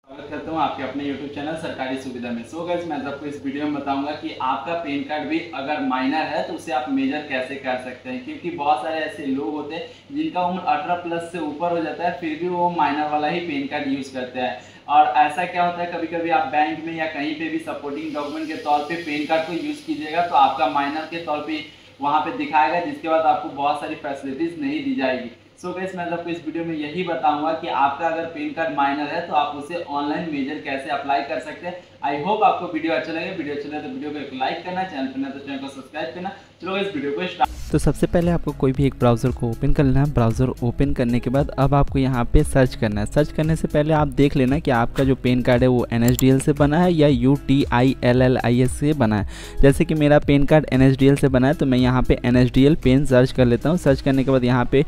स्वागत करता हूँ आपके अपने YouTube चैनल सरकारी सुविधा में। सो गाइस, मैं आपको इस वीडियो में बताऊंगा कि आपका पैन कार्ड भी अगर माइनर है तो उसे आप मेजर कैसे कर सकते हैं, क्योंकि बहुत सारे ऐसे लोग होते हैं जिनका उम्र 18 प्लस से ऊपर हो जाता है, फिर भी वो माइनर वाला ही पैन कार्ड यूज़ करते हैं। और ऐसा क्या होता है, कभी कभी आप बैंक में या कहीं पे भी सपोर्टिंग डॉक्यूमेंट के तौर पे पैन कार्ड को यूज़ कीजिएगा तो आपका माइनर के तौर पे वहाँ पे दिखाएगा, जिसके बाद आपको बहुत सारी फैसिलिटीज़ नहीं दी जाएगी। सो गाइस, मैं आपको इस वीडियो में यही बताऊंगा कि आपका अगर पैन कार्ड माइनर है तो आप उसे ऑनलाइन मेजर कैसे अप्लाई कर सकते हैं। आई होप आपको वीडियो अच्छा लगे। वीडियो अच्छा लगे तो वीडियो को एक लाइक करना, चैनल पर नया तो चैनल को सब्सक्राइब करना। चलो इस वीडियो को स्टार्ट। तो सबसे पहले आपको कोई भी एक ब्राउज़र को ओपन कर लेना है। ब्राउज़र ओपन करने के बाद अब आपको यहाँ पे सर्च करना है। सर्च करने से पहले आप देख लेना कि आपका जो पैन कार्ड है वो NSDL से बना है या UTILLIS से बना है। जैसे कि मेरा पैन कार्ड NSDL से बना है तो मैं यहाँ पे NSDL पेन सर्च कर लेता हूँ। सर्च करने के बाद यहाँ पे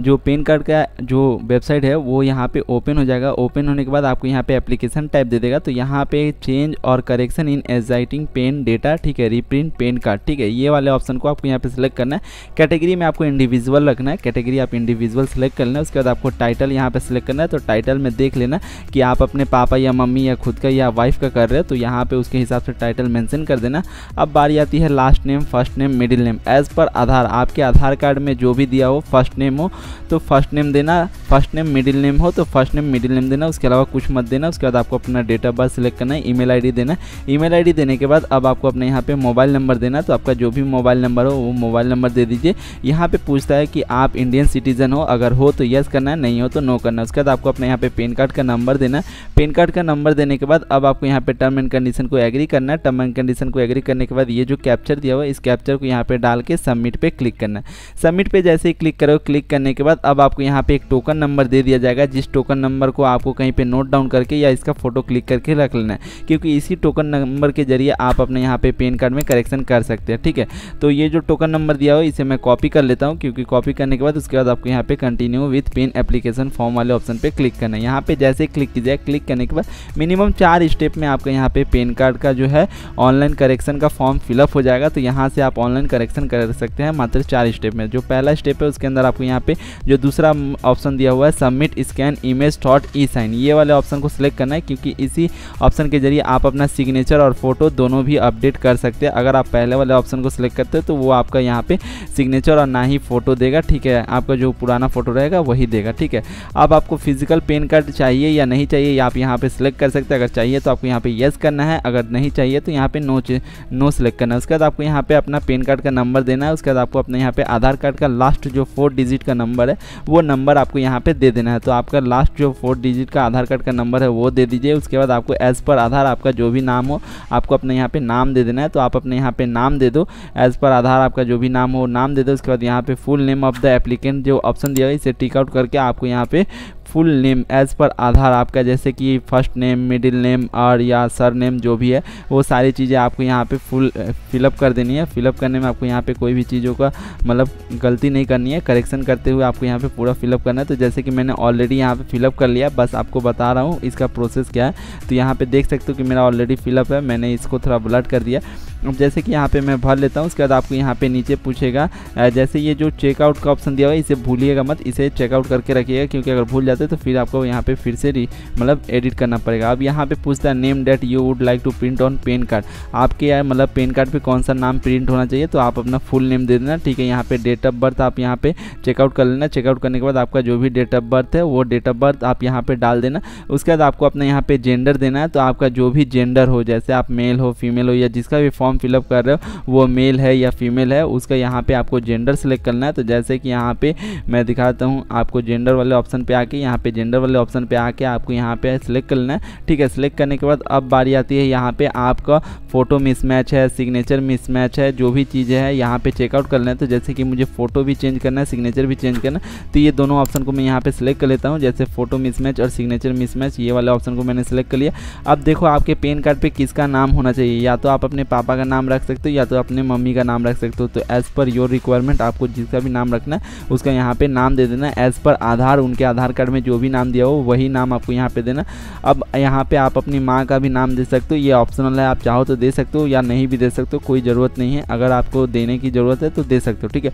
जो पैन कार्ड का जो वेबसाइट है वो यहाँ पे ओपन हो जाएगा। ओपन होने के बाद आपको यहाँ पे एप्लीकेशन टाइप दे देगा, तो यहाँ पे चेंज और correction in existing PAN data, ठीक है, रीप्रिंट पैन कार्ड, ठीक है, ये वाले ऑप्शन को आपको यहाँ पे सिलेक्ट करना है। कैटेगरी में आपको इंडिविजुअल रखना है, कैटेगरी आप इंडिविजुअल सेलेक्ट कर लेना है। उसके बाद आपको टाइटल यहाँ पे सिलेक्ट करना है। तो टाइटल में देख लेना कि आप अपने पापा या मम्मी या खुद का या वाइफ का कर रहे हो, तो यहाँ पे उसके हिसाब से टाइटल मेंशन कर देना। अब बारी आती है last name, first name, middle name. As per Aadhaar, आपके आधार कार्ड में जो भी दिया हो, फर्स्ट नेम हो तो फर्स्ट नेम देना, फर्स्ट नेम मिडिल नेम हो तो फर्स्ट नेम मिडिल नेम देना, उसके अलावा कुछ मत देना। उसके बाद आपको अपना डेट ऑफ बर्थ सिलेक्ट करना है, ईमेल आईडी देना है। ईमेल आईडी देने के बाद अब आपको अपने यहाँ पे मोबाइल नंबर देना, तो आपका जो भी मोबाइल नंबर हो वो मोबाइल नंबर दे दीजिए। यहाँ पे पूछता है कि आप इंडियन सिटीजन हो, अगर हो तो यस करना है, नहीं हो तो नो करना है। उसके बाद आपको अपने यहाँ पे पैन कार्ड का नंबर देना है। पैन कार्ड का नंबर देने के बाद अब आपको यहाँ पे टर्म एंड कंडीशन को एग्री करना है। टर्म एंड कंडीशन को एग्री करने के बाद ये जो कैप्चर दिया हुआ है इस कैप्चर को यहाँ पे डाल के सबमिट पे क्लिक करना है। सबमिट पे जैसे ही क्लिक करो, क्लिक करने के बाद अब आपको यहाँ पे एक टोकन नंबर दे दिया जाएगा, जिस टोकन नंबर को आपको कहीं पे नोट डाउन करके या इसका फोटो क्लिक करके रख लेना है, क्योंकि इसी टोकन नंबर के जरिए आप अपने यहाँ पे पैन कार्ड में करेक्शन कर सकते हैं, ठीक है। तो ये जो टोकन नंबर दिया हो इसे मैं कॉपी कर लेता हूँ, क्योंकि कॉपी करने के बाद उसके बाद आपको यहाँ पे continue with PAN application form वाले ऑप्शन पे क्लिक करना है। यहाँ पे जैसे क्लिक कीजिए, क्लिक करने के बाद मिनिमम 4 स्टेप में आपका यहाँ पे पैन कार्ड का जो है ऑनलाइन करेक्शन का फॉर्म फिलअप हो जाएगा। तो यहाँ से आप ऑनलाइन करेक्शन कर सकते हैं मात्र 4 स्टेप में। जो पहला स्टेप है उसके अंदर आपको यहाँ पे जो दूसरा ऑप्शन दिया हुआ है submit scan image dot E sign, ये वाले ऑप्शन को सिलेक्ट करना है, क्योंकि इसी ऑप्शन के जरिए आप अपना सिग्नेचर और फोटो दोनों भी अपडेट कर सकते हैं। अगर आप पहले वाले ऑप्शन को सिलेक्ट करते हो तो वो आपका यहाँ पे सिग्नेचर और ना ही फोटो देगा, ठीक है, आपका जो पुराना फोटो रहेगा वही देगा, ठीक है। अब आपको फिजिकल पैन कार्ड चाहिए या नहीं चाहिए आप यहाँ पे सिलेक्ट कर सकते हैं। अगर चाहिए तो आपको यहाँ पे यस करना है, अगर नहीं चाहिए तो यहाँ पे नो सिलेक्ट करना है। उसके बाद आपको यहाँ पे अपना पैन कार्ड का नंबर देना है। उसके बाद आपको अपने यहाँ पे आधार कार्ड का लास्ट जो 4 डिजिट का नंबर है वो नंबर आपको यहाँ पे दे देना है। तो आपका लास्ट जो 4 डिजिट का आधार कार्ड का नंबर है वो दे दीजिए। उसके बाद आपको एज़ पर आधार आपका जो भी नाम हो आपको अपने यहाँ पे नाम दे देना है, तो आप अपने यहाँ पे नाम दे दो। एज़ पर आधार आपका जो भी नाम हो नाम दे दो। उसके बाद यहाँ पे full name of the applicant जो ऑप्शन दिया है इसे टिक आउट करके आपको यहाँ पे फुल नेम एज़ पर आधार आपका, जैसे कि फर्स्ट नेम, मिडिल नेम और या सर नेम जो भी है वो सारी चीज़ें आपको यहाँ पे फुल फिलअप कर देनी है। फिलअप करने में आपको यहाँ पे कोई भी चीज़ों का मतलब गलती नहीं करनी है, करेक्शन करते हुए आपको यहाँ पे पूरा फिलअप करना है। तो जैसे कि मैंने ऑलरेडी यहाँ पे फिलअप कर लिया, बस आपको बता रहा हूँ इसका प्रोसेस क्या है। तो यहाँ पे देख सकते हो कि मेरा ऑलरेडी फिलअप है, मैंने इसको थोड़ा ब्लर कर दिया। अब जैसे कि यहाँ पे मैं भर लेता हूँ। उसके बाद आपको यहाँ पे नीचे पूछेगा, जैसे ये जो चेकआउट का ऑप्शन दिया हुआ है इसे भूलिएगा मत, इसे चेकआउट करके रखिएगा, क्योंकि अगर भूल जाते तो फिर आपको यहाँ पे फिर से मतलब एडिट करना पड़ेगा। अब यहाँ पे पूछता है name date you would like to print on PAN card, आपके मतलब पैन कार्ड पे कौन सा नाम प्रिंट होना चाहिए, तो आप अपना फुल नेम दे देना, ठीक है। यहाँ पे डेट ऑफ बर्थ आप यहाँ पे चेकआउट कर लेना। चेकआउट करने के बाद आपका जो भी डेट ऑफ बर्थ है वो डेट ऑफ बर्थ आप यहाँ पे डाल देना। उसके बाद आपको अपने यहाँ पे जेंडर देना है, तो आपका जो भी जेंडर हो, जैसे आप मेल हो, फीमेल हो, या जिसका भी फॉर्म फिलअप कर रहे हो वो मेल है या फीमेल है, उसका यहाँ पे आपको जेंडर सेलेक्ट करना है। तो जैसे कि यहाँ पे मैं दिखाता हूँ आपको, जेंडर वाले ऑप्शन पे आके यहाँ पे जेंडर वाले ऑप्शन पे आके आपको यहाँ पे सिलेक्ट कर लेना है, ठीक है। सिलेक्ट करने के बाद अब बारी आती है यहाँ पे आपका फोटो मिसमैच है, सिग्नेचर मिसमैच है, जो भी चीज़ें है यहाँ पे चेकआउट करना है। तो जैसे कि मुझे फोटो भी चेंज करना है, सिग्नेचर भी चेंज करना है, तो ये दोनों ऑप्शन को मैं यहाँ पे सिलेक्ट कर लेता हूँ। जैसे फोटो मिसमैच और सिग्नेचर मिसमैच, ये वाले ऑप्शन को मैंने सिलेक्ट कर लिया। अब देखो आपके पैन कार्ड पे किसका नाम होना चाहिए, या तो आप अपने पापा का नाम रख सकते हो या तो अपने मम्मी का नाम रख सकते हो। तो एज़ पर योर रिक्वायरमेंट आपको जिसका भी नाम रखना है उसका यहाँ पे नाम दे देना। एज़ पर आधार उनके आधार कार्ड में जो भी नाम दिया हो वही नाम आपको यहाँ पे देना। अब यहाँ पे आप अपनी माँ का भी नाम दे सकते हो, ये ऑप्शनल है, आप चाहो तो दे सकते हो या नहीं भी दे सकते हो, कोई ज़रूरत नहीं है। अगर आपको देने की ज़रूरत है तो दे सकते हो, ठीक है।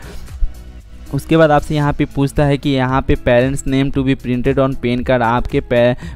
उसके बाद आपसे यहाँ पे पूछता है कि यहाँ पे parents name to be printed on PAN card, आपके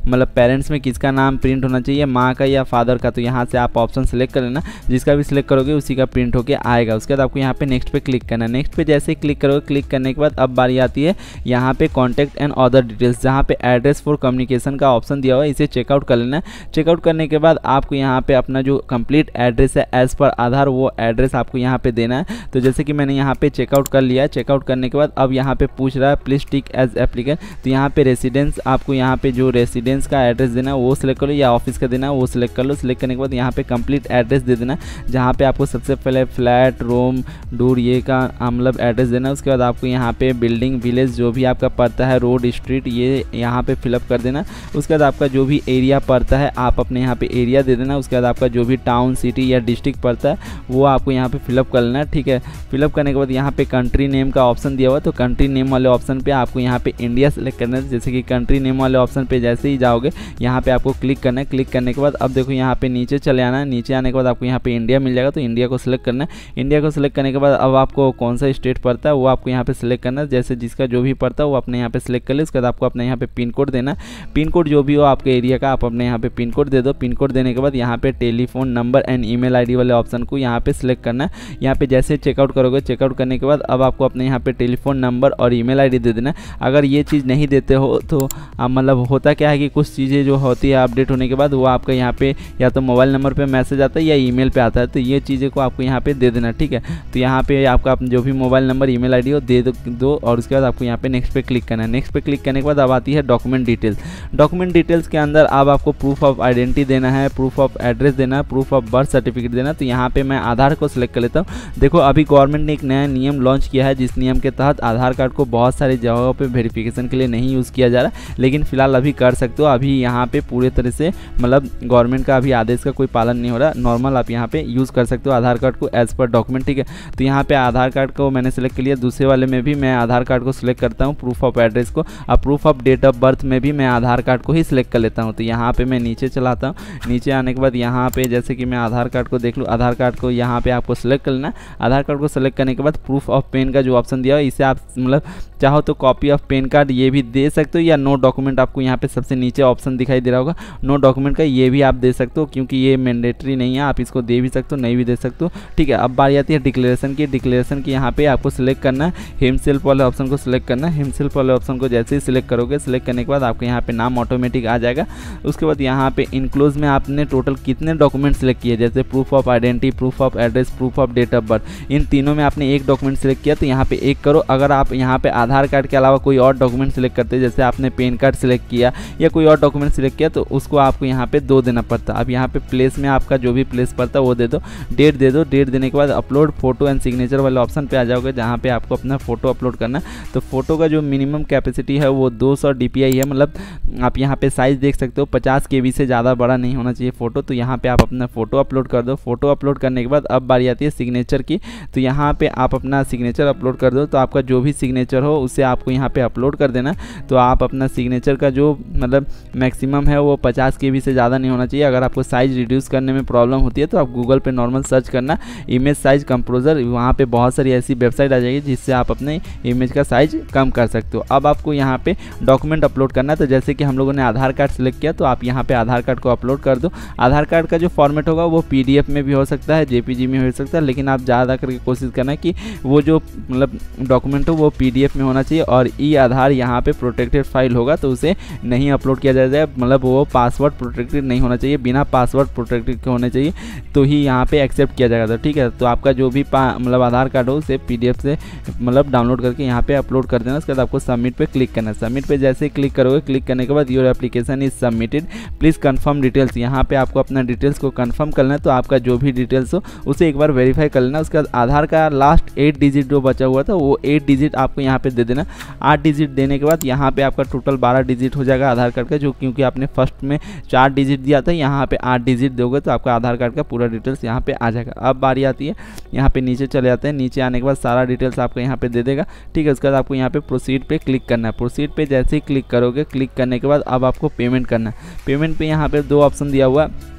मतलब पेरेंट्स में किसका नाम प्रिंट होना चाहिए, माँ का या फादर का। तो यहाँ से आप ऑप्शन सेलेक्ट कर लेना, जिसका भी सिलेक्ट करोगे उसी का प्रिंट होके आएगा। उसके बाद आपको यहाँ पे नेक्स्ट पे क्लिक करना है। नेक्स्ट पे जैसे ही क्लिक करोगे, क्लिक करने के बाद अब बारी आती है यहाँ पे कॉन्टैक्ट एंड अदर डिटेल्स, जहाँ पे एड्रेस फॉर कम्युनिकेशन का ऑप्शन दिया हुआ है, इसे चेकआउट कर लेना है। चेकआउट करने के बाद आपको यहाँ पे अपना जो कंप्लीट एड्रेस है एज पर आधार, वो एड्रेस आपको यहाँ पे देना है। तो जैसे कि मैंने यहाँ पे चेकआउट कर लिया है। चेकआउट करने के बाद अब यहाँ पे पूछ रहा है प्लीज टिक एज एप्लीकेंट, तो यहाँ पे रेसिडेंस, आपको यहाँ पे जो रेसिडेंस का एड्रेस देना है वो सिलेक्ट कर लो, या ऑफिस का देना है वो सिलेक्ट कर लो। सिलेक्ट करने के बाद यहाँ पे कंप्लीट एड्रेस दे देना, जहाँ पे आपको सबसे पहले फ्लैट, रूम, डूर ये का मतलब एड्रेस देना है। उसके बाद आपको यहाँ पे बिल्डिंग, विलेज जो भी आपका पड़ता है, रोड, स्ट्रीट, ये यहाँ पे फिलअप कर देना। उसके बाद आपका जो भी एरिया पड़ता है आप अपने यहाँ पे एरिया दे देना। उसके बाद आपका जो भी टाउन, सिटी या डिस्ट्रिक्ट पड़ता है वो आपको यहाँ पे फिलअप कर लेना, ठीक है। फिलअप करने के बाद यहाँ पे कंट्री नेम का ऑप्शन दिया हुआ है, तो कंट्री नेम वाले ऑप्शन पे आपको यहाँ पे इंडिया सेलेक्ट करना है। जैसे कि कंट्री नेम वाले ऑप्शन पे जैसे ही जाओगे यहाँ पे आपको क्लिक करना है। क्लिक करने के बाद अब देखो यहाँ पे नीचे चले आना है। नीचे आने के बाद आपको यहाँ पे इंडिया मिल जाएगा, तो इंडिया को सिलेक्ट करना है। इंडिया को सिलेक्ट करने के बाद अब आपको कौन सा स्टेट पड़ता है वो आपको यहाँ पे सिलेक्ट करना है। जैसे जिसका जो भी पड़ता है वो अपने यहाँ पे सिलेक्ट कर ले। उसके बाद आपको अपने यहाँ पे पिन कोड देना है। पिन कोड जो भी हो आपके एरिया का आप अपने यहाँ पे पिन कोड दे दो। पिन कोड देने के बाद यहाँ पे telephone number and email ID वाले ऑप्शन को यहाँ पे सिलेक्ट करना है। यहाँ पे जैसे चेकआउट करोगे, चेकआउट करने के बाद अब आपको अपने यहाँ पे टेलीफोन नंबर और ईमेल आईडी दे देना। अगर ये चीज़ नहीं देते हो तो मतलब होता क्या है कि कुछ चीज़ें जो होती है अपडेट होने के बाद वो आपका यहाँ पे या तो मोबाइल नंबर पे मैसेज आता है या ईमेल पे आता है, तो ये चीज़ें को आपको यहाँ पे दे देना, ठीक है। तो यहाँ पे आपका जो भी मोबाइल नंबर, ईमेल आईडी हो दे दो और उसके बाद आपको यहाँ पे नेक्स्ट पे क्लिक करना है। नेक्स्ट पे क्लिक करने के बाद अब आती है डॉक्यूमेंट डिटेल्स। डॉक्यूमेंट डिटेल्स के अंदर अब आपको प्रूफ ऑफ आइडेंटिटी देना है, प्रूफ ऑफ एड्रेस देना है, प्रूफ ऑफ बर्थ सर्टिफिकेट देना। तो यहाँ पे मैं आधार को सिलेक्ट कर लेता हूँ। देखो अभी गवर्नमेंट ने एक नया नियम लॉन्च किया है, जिस नियम के तहत आधार कार्ड को बहुत सारी जगहों पे वेरिफिकेशन के लिए नहीं यूज़ किया जा रहा, लेकिन फिलहाल अभी कर सकते हो। अभी यहाँ पे पूरे तरह से मतलब गवर्नमेंट का अभी आदेश का कोई पालन नहीं हो रहा, नॉर्मल आप यहाँ पे यूज़ कर सकते हो आधार कार्ड को एज पर डॉक्यूमेंट, ठीक है। तो यहाँ पे आधार कार्ड को मैंने सेलेक्ट कर लिया। दूसरे वाले में भी मैं आधार कार्ड को सिलेक्ट करता हूँ, प्रूफ ऑफ एड्रेस को। अब proof of date of birth में भी मैं आधार कार्ड को ही सिलेक्ट कर लेता हूँ। तो यहाँ पे मैं नीचे चलाता हूँ। नीचे आने के बाद यहाँ पे जैसे कि मैं आधार कार्ड को देख लूँ, आधार कार्ड को यहाँ पे आपको सिलेक्ट कर लेना। आधार कार्ड को सिलेक्ट करने के बाद प्रूफ ऑफ पेन का जो ऑप्शन दिया है, इसे आप मतलब चाहो तो कॉपी ऑफ पेन कार्ड ये भी दे सकते हो, या नो डॉक्यूमेंट आपको यहाँ पे सबसे नीचे ऑप्शन दिखाई दे रहा होगा, नो डॉक्यूमेंट का ये भी आप दे सकते हो, क्योंकि ये मैंडेटरी नहीं है, आप इसको दे भी सकते हो नहीं भी दे सकते हो, ठीक है। अब बारी आती है डिक्लेरेशन की। डिक्लेरेशन की यहाँ पे आपको सिलेक्ट करना है, हिमसेल्फ वाले ऑप्शन को सिलेक्ट करना है। हिमसेल्फ वाले ऑप्शन को जैसे ही सिलेक्ट करोगे, सिलेक्ट करने के बाद आपको यहाँ पे नाम ऑटोमेटिक आ जाएगा। उसके बाद यहाँ पे इनक्लोज में आपने टोटल कितने डॉक्यूमेंट सिलेक्ट किए, जैसे proof of identity, proof of address, proof of date of birth, इन तीनों में आपने एक डॉक्यूमेंट सिलेक्ट किया तो यहाँ पे एक करो। अगर आप यहाँ पे आधार कार्ड के अलावा कोई और डॉक्यूमेंट सिलेक्ट करते हैं, जैसे आपने पेन कार्ड सिलेक्ट किया या कोई और डॉक्यूमेंट सिलेक्ट किया, तो उसको आपको यहाँ पे 2 देना पड़ता। अब यहाँ पे प्लेस में आपका जो भी प्लेस पड़ता है वो दे दो, डेट दे दो। डेट देने के बाद अपलोड फोटो एंड सिग्नेचर वाले ऑप्शन पे आ जाओगे, जहाँ पे आपको अपना फोटो अपलोड करना। तो फोटो का जो मिनिमम कैपेसिटी है वो 200 DPI है, मतलब आप यहाँ पे साइज़ देख सकते हो 50 KB से ज़्यादा बड़ा नहीं होना चाहिए फोटो। तो यहाँ पे आप अपना फोटो अपलोड कर दो। फोटो अपलोड करने के बाद अब बारी आती है सिग्नेचर की। तो यहाँ पे आप अपना सिग्नेचर अपलोड कर दो। तो आपका जो भी सिग्नेचर हो उसे आपको यहाँ पे अपलोड कर देना। तो आप अपना सिग्नेचर का जो मतलब मैक्सिमम है वो 50 KB से ज़्यादा नहीं होना चाहिए। अगर आपको साइज़ रिड्यूस करने में प्रॉब्लम होती है तो आप गूगल पे नॉर्मल सर्च करना इमेज साइज कंपोजर, वहाँ पे बहुत सारी ऐसी वेबसाइट आ जाएगी जिससे आप अपने इमेज का साइज कम कर सकते हो। अब आपको यहाँ पे डॉक्यूमेंट अपलोड करना है। तो जैसे कि हम लोगों ने आधार कार्ड सेलेक्ट किया, तो आप यहाँ पे आधार कार्ड को अपलोड कर दो। आधार कार्ड का जो फॉर्मेट होगा वो PDF में भी हो सकता है, JPG में हो सकता है, लेकिन आप ज़्यादा करके कोशिश करना कि वो जो मतलब डॉक्यूमेंट हो वो PDF में होना चाहिए। और ई आधार यहाँ पे प्रोटेक्टेड फाइल होगा तो उसे नहीं अपलोड किया जाएगा, मतलब वो पासवर्ड प्रोटेक्टेड नहीं होना चाहिए, बिना पासवर्ड प्रोटेक्टेड के होने चाहिए तो ही यहाँ पे एक्सेप्ट किया जाएगा। तो ठीक है, तो आपका जो भी मतलब आधार कार्ड हो उसे PDF से मतलब डाउनलोड करके यहाँ पे अपलोड कर देना। उसके बाद आपको सबमिट पे क्लिक करना है। सबमिट पे जैसे ही क्लिक करोगे, क्लिक करने के बाद your application is submitted, please confirm details, यहाँ पे आपको अपना डिटेल्स को कंफर्म करना है। तो आपका जो भी डिटेल्स हो उसे एक बार वेरीफाई कर लेना। उसके बाद आधार का लास्ट 8 डिजिट जो बचा हुआ था वो 8 डिजिट आपको यहाँ पे दे देना। 8 डिजिट देने के बाद यहाँ पे आपका टोटल 12 डिजिट हो जाएगा आधार कार्ड का, जो क्योंकि आपने फर्स्ट में 4 डिजिट दिया था, यहाँ पे 8 डिजिट दोगे तो आपका आधार कार्ड का पूरा डिटेल्स यहाँ पे आ जाएगा। अब बारी आती है यहाँ पे नीचे चले जाते हैं। नीचे आने के बाद सारा डिटेल्स आपको यहाँ पे दे देगा, ठीक है। उसके बाद आपको यहाँ पे प्रोसीड पे क्लिक करना है। प्रोसीड पे जैसे ही क्लिक करोगे, क्लिक करने के बाद अब आपको पेमेंट करना है। पेमेंट पे यहाँ पे 2 ऑप्शन दिया हुआ है,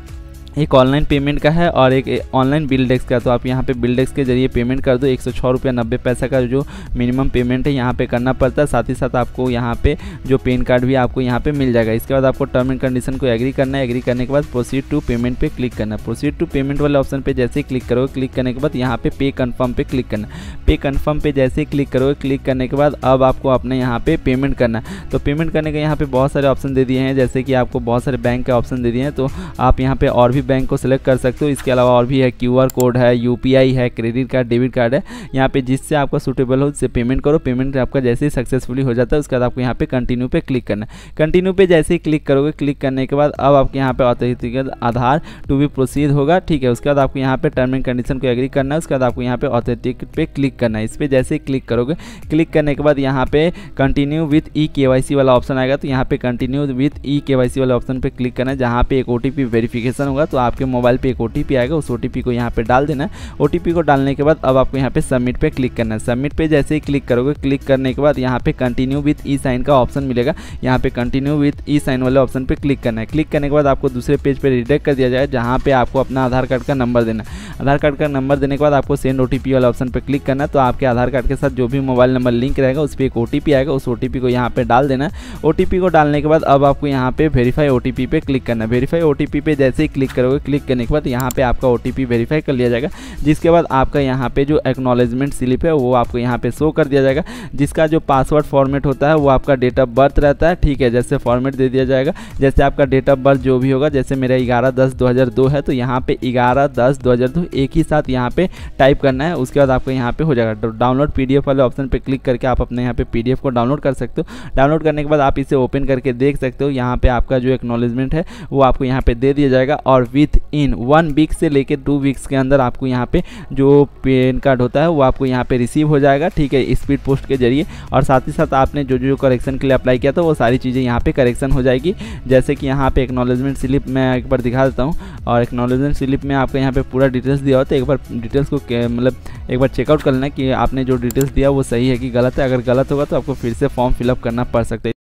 एक ऑनलाइन पेमेंट का है और एक ऑनलाइन बिल डेस्क का। तो आप यहाँ पे बिल डेस्क के जरिए पेमेंट कर दो। 106 रुपया 90 पैसा का जो मिनिमम पेमेंट है यहाँ पे करना पड़ता है। साथ ही साथ आपको यहाँ पे जो पेन कार्ड भी आपको यहाँ पे मिल जाएगा। इसके बाद आपको टर्म एंड कंडीशन को एग्री करना है। एग्री करने के बाद प्रोसीड टू पेमेंट पे क्लिक करना है। प्रोसीड टू पेमेंट वाले ऑप्शन पे जैसे ही क्लिक करोगे, क्लिक करने के बाद यहाँ पे पे कन्फर्म पे क्लिक करना है। पे कन्फर्म पे जैसे ही क्लिक करोगे, क्लिक करने के बाद अब आपको अपने यहाँ पे पेमेंट करना है। तो पेमेंट करने के यहाँ पे बहुत सारे ऑप्शन दे दिए हैं, जैसे कि आपको बहुत सारे बैंक के ऑप्शन दे दिए हैं। तो आप यहाँ पे और भी बैंक को सिलेक्ट कर सकते हो। इसके अलावा और भी है, QR कोड है, UPI है, क्रेडिट कार्ड, डेबिट कार्ड है। यहाँ पे जिससे आपका सूटेबल हो उससे पेमेंट करो। पेमेंट आपका जैसे ही सक्सेसफुली हो जाता है उसके बाद आपको यहाँ पे कंटिन्यू पे क्लिक करना है। कंटिन्यू पे जैसे ही क्लिक करोगे, क्लिक करने के बाद अब आपके यहाँ पे authenticate Aadhaar to be proceed होगा, ठीक है। उसके बाद आपको यहाँ पे टर्म एंड कंडीशन को एग्री करना है। उसके बाद आपको यहाँ पे ऑथेंटिकेट पे क्लिक करना है। इस पर जैसे ही क्लिक करोगे, क्लिक करने के बाद यहाँ पे कंटिन्यू विथ eKYC वाला ऑप्शन आएगा। तो यहाँ पे कंटिन्यू विथ eKYC वाले ऑप्शन पे क्लिक करना है, जहाँ पे एक OTP वेरिफिकेशन होगा। तो आपके मोबाइल पे एक OTP आएगा, उस OTP को यहाँ पे डाल देना है। OTP को डालने के बाद अब आपको यहाँ पे सबमिट पे क्लिक करना है। सबमिट पे जैसे ही क्लिक करोगे, क्लिक करने के बाद यहाँ पे कंटिन्यू विथ ई साइन का ऑप्शन मिलेगा। यहाँ पे कंटिन्यू विथ ई साइन वाले ऑप्शन पे क्लिक करना है। क्लिक करने के बाद आपको दूसरे पेज पे रिडायरेक्ट कर दिया जाएगा, जहाँ पे आपको अपना आधार कार्ड का नंबर देना है। आधार कार्ड का नंबर देने के बाद आपको सेंड OTP वाले ऑप्शन पे क्लिक करना है। तो आपके आधार कार्ड के साथ जो भी मोबाइल नंबर लिंक रहेगा उस पर एक OTP आएगा, उस OTP को यहाँ पे डाल देना है। OTP को डालने के बाद अब आपको यहाँ पे वेरीफाई OTP पे क्लिक करना है। वेरीफाई OTP पे जैसे ही क्लिक करोगे, क्लिक करने के बाद यहाँ पे आपका OTP वेरीफाई कर लिया जाएगा, जिसके बाद आपका यहाँ पे जो एक्नॉलेजमेंट स्लिप है वो आपको यहाँ पे शो कर दिया जाएगा, जिसका जो पासवर्ड फॉर्मेट होता है वो आपका डेट ऑफ बर्थ रहता है, ठीक है। जैसे फॉर्मेट दे दिया जाएगा, जैसे आपका डेट ऑफ बर्थ जो भी होगा, जैसे मेरा 11/10/2002 है तो यहाँ पे 11/10/2002 एक ही साथ यहाँ पे टाइप करना है। उसके बाद आपको यहाँ पे हो जाएगा। डाउनलोड PDF वाले ऑप्शन पे क्लिक करके आप अपने यहाँ पे PDF को डाउनलोड कर सकते हो। डाउनलोड करने के बाद आप इसे ओपन करके देख सकते हो। यहाँ पे आपका जो एक्नॉलेजमेंट है वो आपको यहाँ पे दे दिया जाएगा, और विथ इन 1 वीक से लेकर 2 वीक्स के अंदर आपको यहाँ पे जो पेन कार्ड होता है वो आपको यहाँ पे रिसीव हो जाएगा, ठीक है, स्पीड पोस्ट के जरिए। और साथ ही साथ आपने जो जो करेक्शन के लिए अप्लाई किया था वो सारी चीज़ें यहाँ पे करेक्शन हो जाएगी। जैसे कि यहाँ पे एक्नॉलेजमेंट स्लिप मैं एक बार दिखा देता हूँ, और एक्नॉलेजमेंट स्लिप में आपको यहाँ पे पूरा डिटेल्स दिया होता है। एक बार डिटेल्स को मतलब एक बार चेकआउट कर लेना कि आपने जो डिटेल्स दिया वो सही है कि गलत है। अगर गलत होगा तो आपको फिर से फॉर्म फिलअप करना पड़ सकता है।